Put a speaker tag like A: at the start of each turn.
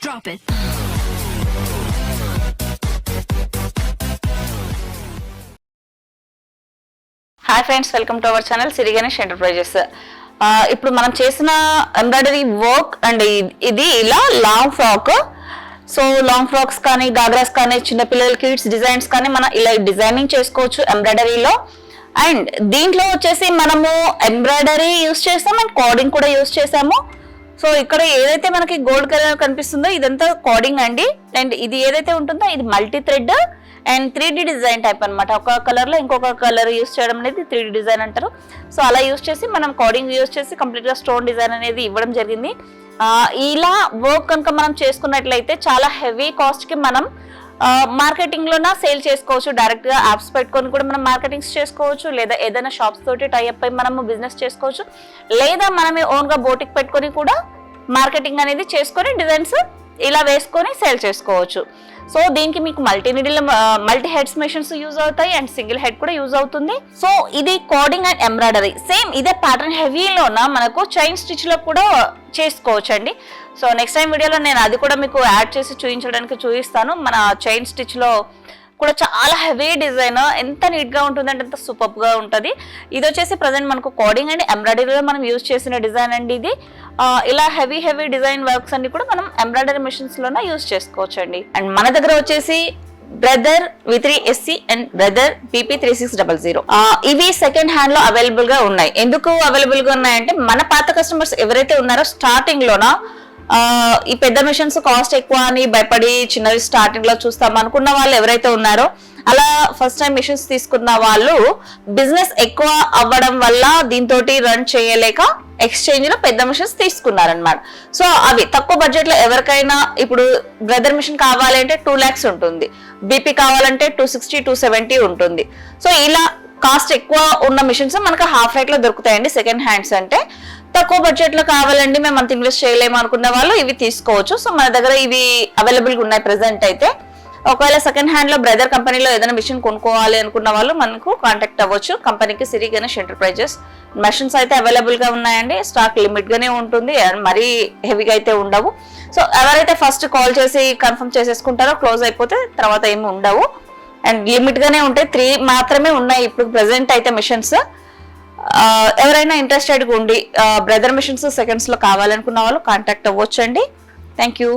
A: Drop it.
B: Hi friends, welcome to our channel Siri Ganesh enterprises. ఇప్పుడు మనం చేసిన embroidery work and ఇది ఇలా long frock. So long frocks కానీ, గాగ్రాస్ కానీ, చిన్నపిల్లల కిడ్స్ డిజైన్స్ కానీ మనం ఇలా డిజైనింగ్ చేసుకోవచ్చు ఎంబ్రాయిడరీలో. అండ్ దీంట్లో వచ్చేసి మనము ఎంబ్రాయిడరీ యూస్ చేస్తాం అండ్ కోడింగ్ కూడా యూస్ చేసాము. సో ఇక్కడ ఏదైతే మనకి గోల్డ్ కలర్ కనిపిస్తుందో ఇదంతా కోడింగ్ అండి. అండ్ ఇది ఏదైతే ఉంటుందో ఇది multi thread and 3D design type అనమాట. ఒక కలర్ లో ఇంకొక కలర్ యూస్ చేయడం అనేది 3D డిజైన్ అంటారు. సో అలా యూస్ చేసి మనం కోడింగ్ యూస్ చేసి కంప్లీట్ గా స్టోన్ డిజైన్ అనేది ఇవ్వడం జరిగింది. ఇలా వర్క్ కనుక మనం చేసుకున్నట్లయితే చాలా హెవీ కాస్ట్ కి మనం మార్కెటింగ్ లోన సేల్ చేసుకోవచ్చు. డైరెక్ట్ గా యాప్స్ పెట్టుకొని కూడా మనం మార్కెటింగ్ చేసుకోవచ్చు, లేదా ఏదైనా షాప్స్ తోటి టైఅప్ అయి మనము బిజినెస్ చేసుకోవచ్చు, లేదా మనమే ఓన్ గా బోటిక్ పెట్టుకొని కూడా మార్కెటింగ్ అనేది చేసుకొని డిజైన్స్ ఇలా వేసుకొని సేల్ చేసుకోవచ్చు. సో దీనికి మీకు మల్టీ హెడ్స్ మెషిన్స్ యూజ్ అవుతాయి అండ్ సింగిల్ హెడ్ కూడా యూజ్ అవుతుంది. సో ఇది కోడింగ్ అండ్ ఎంబ్రాయిడరీ సేమ్ ఇదే ప్యాటర్న్ హెవీలోన మనకు చైన్ స్టిచ్ లో కూడా చేసుకోవచ్చు అండి. సో నెక్స్ట్ టైం వీడియోలో నేను అది కూడా మీకు యాడ్ చేసి చూపించడానికి చూపిస్తాను. మన చైన్ స్టిచ్ లో కూడా చాలా హెవీ డిజైన్, ఎంత నీట్ గా ఉంటుందంటే అంత సూపర్ గా ఉంటుంది. ఇది వచ్చేసి ప్రజెంట్ మనకు కోడింగ్ అండ్ ఎంబ్రాయిడరీలో మనం యూజ్ చేసిన డిజైన్ అండి ఇది. ఇలా హెవీ డిజైన్ వర్క్స్ అన్ని కూడా మనం ఎంబ్రాయిడరీ మిషన్స్ లోనే యూజ్ చేసుకోవచ్చు అండి. అండ్ మన దగ్గర వచ్చేసి brother V3SC and brother BP3600 ఇవి సెకండ్ హ్యాండ్ లో అవైలబుల్ గా ఉన్నాయి. ఎందుకు అవైలబుల్ గా ఉన్నాయంటే మన పాత కస్టమర్స్ ఎవరైతే ఉన్నారో స్టార్టింగ్ లోన ఈ పెద్ద మిషన్స్ కాస్ట్ ఎక్కువ అని భయపడి చిన్నవి స్టార్టింగ్ లో చూస్తాం అనుకున్న వాళ్ళు ఎవరైతే ఉన్నారో, అలా ఫస్ట్ టైం మిషన్స్ తీసుకున్న వాళ్ళు బిజినెస్ ఎక్కువ అవ్వడం వల్ల దీంతో రన్ చేయలేక ఎక్స్చేంజ్ లో పెద్ద మిషన్స్ తీసుకున్నారనమాట. సో అవి తక్కువ బడ్జెట్ లో ఎవరికైనా ఇప్పుడు బ్రదర్ మిషన్ కావాలంటే 2 lakhs ఉంటుంది, BP కావాలంటే 260, 270 ఉంటుంది. సో ఇలా కాస్ట్ ఎక్కువ ఉన్న మిషన్స్ మనకు హాఫ్ రేట్ లో దొరుకుతాయండి. సెకండ్ హ్యాండ్స్ అంటే తక్కువ బడ్జెట్ లో కావాలండి, మేము అంత ఇన్వెస్ట్ చేయలేము అనుకున్న వాళ్ళు ఇవి తీసుకోవచ్చు. సో మన దగ్గర ఇవి అవైలబుల్ గా ఉన్నాయి ప్రెసెంట్ అయితే. ఒకవేళ సెకండ్ హ్యాండ్ లో బ్రదర్ కంపెనీలో ఏదైనా మిషన్ కొనుక్కోవాలి అనుకున్న వాళ్ళు మనకు కాంటాక్ట్ అవ్వచ్చు. కంపెనీకి సిరి గణేష్ ఎంటర్ప్రైజెస్. మెషిన్స్ అయితే అవైలబుల్ గా ఉన్నాయండి. స్టాక్ లిమిట్ గానే ఉంటుంది, మరీ హెవీగా అయితే ఉండవు. సో ఎవరైతే ఫస్ట్ కాల్ చేసి కన్ఫర్మ్ చేసేసుకుంటారో క్లోజ్ అయిపోతే తర్వాత ఏమి ఉండవు అండ్ లిమిట్ గానే ఉంటాయి. 3 మాత్రమే ఉన్నాయి ఇప్పుడు ప్రెసెంట్ అయితే మిషన్స్. ఎవరైనా ఇంట్రెస్టెడ్ ఉండి బ్రదర్ మిషన్స్ సెకండ్స్ లో కావాలనుకున్న వాళ్ళు కాంటాక్ట్ అవ్వచ్చు అండి. Thank you.